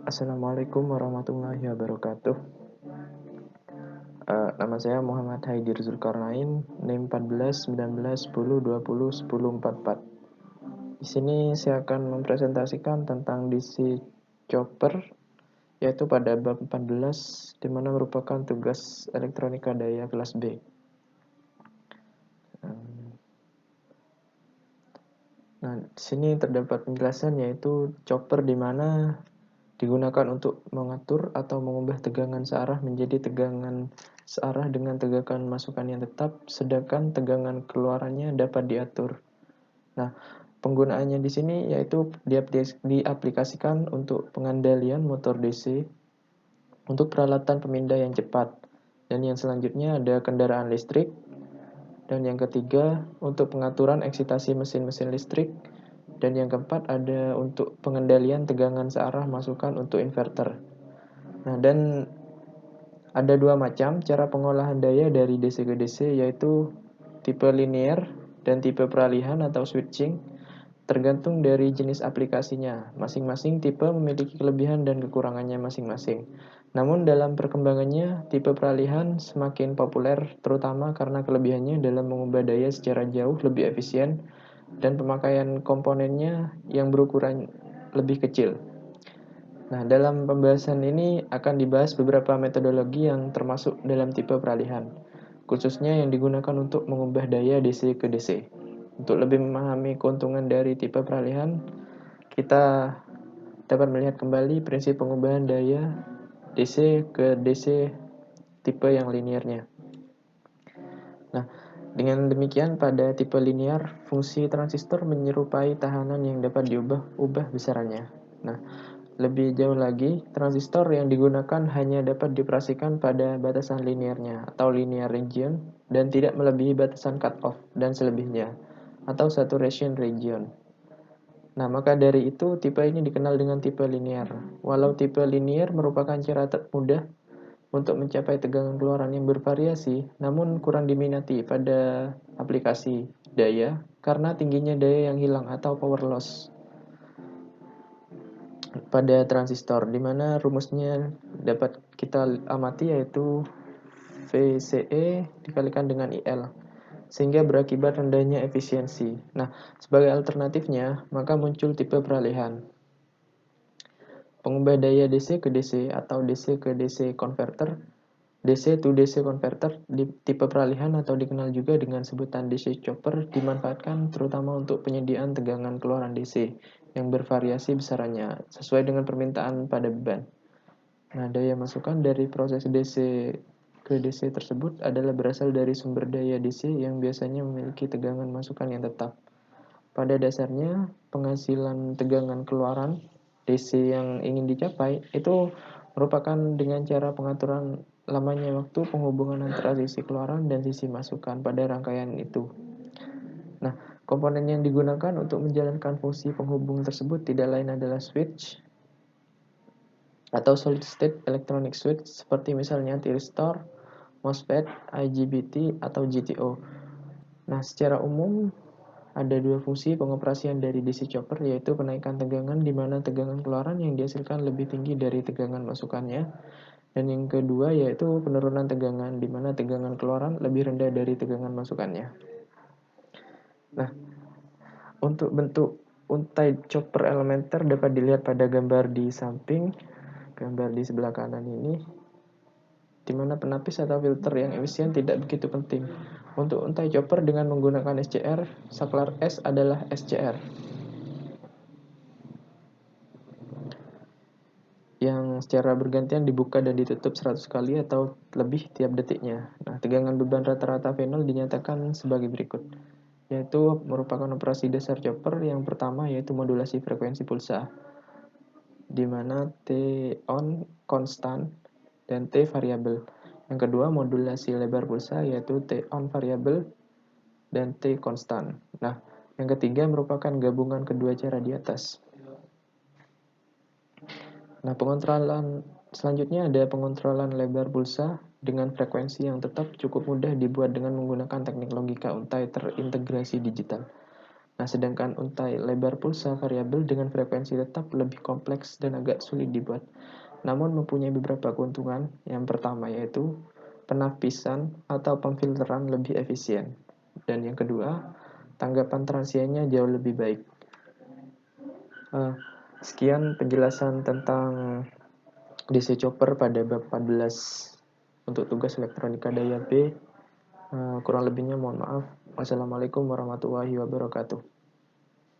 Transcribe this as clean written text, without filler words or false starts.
Assalamualaikum warahmatullahi wabarakatuh. Nama saya Muhammad Haidir Zulkarnain, NIM 14 19 10 20 10 44. Di sini saya akan mempresentasikan tentang DC chopper, yaitu pada bab 14, di mana merupakan tugas elektronika daya kelas B. Nah, di sini terdapat penjelasan, yaitu chopper di mana digunakan untuk mengatur atau mengubah tegangan searah menjadi tegangan searah dengan tegangan masukan yang tetap, sedangkan tegangan keluarannya dapat diatur. Nah, penggunaannya di sini yaitu diaplikasikan untuk pengandalian motor DC, untuk peralatan pemindah yang cepat, dan yang selanjutnya ada kendaraan listrik, dan yang ketiga untuk pengaturan eksitasi mesin-mesin listrik, dan yang keempat ada untuk pengendalian tegangan searah masukan untuk inverter. Nah, dan ada dua macam cara pengolahan daya dari DC ke DC, yaitu tipe linear dan tipe peralihan atau switching, tergantung dari jenis aplikasinya. Masing-masing tipe memiliki kelebihan dan kekurangannya masing-masing. Namun dalam perkembangannya, tipe peralihan semakin populer, terutama karena kelebihannya dalam mengubah daya secara jauh lebih efisien dan pemakaian komponennya yang berukuran lebih kecil. Nah, dalam pembahasan ini akan dibahas beberapa metodologi yang termasuk dalam tipe peralihan, khususnya yang digunakan untuk mengubah daya DC ke DC. Untuk lebih memahami keuntungan dari tipe peralihan, kita dapat melihat kembali prinsip pengubahan daya DC ke DC tipe yang linearnya. Nah, dengan demikian pada tipe linear, fungsi transistor menyerupai tahanan yang dapat diubah besarannya. Nah, lebih jauh lagi, transistor yang digunakan hanya dapat dioperasikan pada batasan linearnya atau linear region dan tidak melebihi batasan cutoff dan selebihnya atau saturation region. Nah, maka dari itu tipe ini dikenal dengan tipe linear. Walau tipe linear merupakan cara termudah untuk mencapai tegangan keluaran yang bervariasi, namun kurang diminati pada aplikasi daya karena tingginya daya yang hilang atau power loss pada transistor, di mana rumusnya dapat kita amati, yaitu VCE dikalikan dengan IL, sehingga berakibat rendahnya efisiensi. Nah, sebagai alternatifnya, maka muncul tipe peralihan. Pengubah daya DC ke DC atau DC ke DC converter, DC to DC converter di tipe peralihan atau dikenal juga dengan sebutan DC chopper dimanfaatkan terutama untuk penyediaan tegangan keluaran DC yang bervariasi besarannya sesuai dengan permintaan pada beban. Nah, daya masukan dari proses DC ke DC tersebut adalah berasal dari sumber daya DC yang biasanya memiliki tegangan masukan yang tetap. Pada dasarnya, penghasilan tegangan keluaran DC yang ingin dicapai itu merupakan dengan cara pengaturan lamanya waktu penghubungan antara sisi keluaran dan sisi masukan pada rangkaian itu. Nah, komponen yang digunakan untuk menjalankan fungsi penghubung tersebut tidak lain adalah switch atau solid state electronic switch, seperti misalnya thyristor, MOSFET, IGBT, atau GTO. Nah, secara umum ada dua fungsi pengoperasian dari DC chopper, yaitu penaikan tegangan di mana tegangan keluaran yang dihasilkan lebih tinggi dari tegangan masukannya, dan yang kedua yaitu penurunan tegangan di mana tegangan keluaran lebih rendah dari tegangan masukannya. Nah, untuk bentuk untai chopper elementer dapat dilihat pada gambar di samping, gambar di sebelah kanan ini, di mana penapis atau filter yang efisien tidak begitu penting. Untuk untai chopper dengan menggunakan SCR, saklar S adalah SCR, yang secara bergantian dibuka dan ditutup 100 kali atau lebih tiap detiknya. Nah, tegangan beban rata-rata panel dinyatakan sebagai berikut, yaitu merupakan operasi dasar chopper. Yang pertama yaitu modulasi frekuensi pulsa, di mana T on konstan dan T variabel. Yang kedua modulasi lebar pulsa, yaitu T on variabel dan T konstan. Nah, yang ketiga merupakan gabungan kedua cara di atas. Nah, pengontrolan selanjutnya ada pengontrolan lebar pulsa dengan frekuensi yang tetap, cukup mudah dibuat dengan menggunakan teknik logika untai terintegrasi digital. Nah, sedangkan untai lebar pulsa variabel dengan frekuensi tetap lebih kompleks dan agak sulit dibuat. Namun mempunyai beberapa keuntungan. Yang pertama yaitu penapisan atau pemfilteran lebih efisien. Dan yang kedua, tanggapan transiennya jauh lebih baik. Sekian penjelasan tentang DC chopper pada bab 14 untuk tugas elektronika daya B. Kurang lebihnya mohon maaf. Wassalamualaikum warahmatullahi wabarakatuh.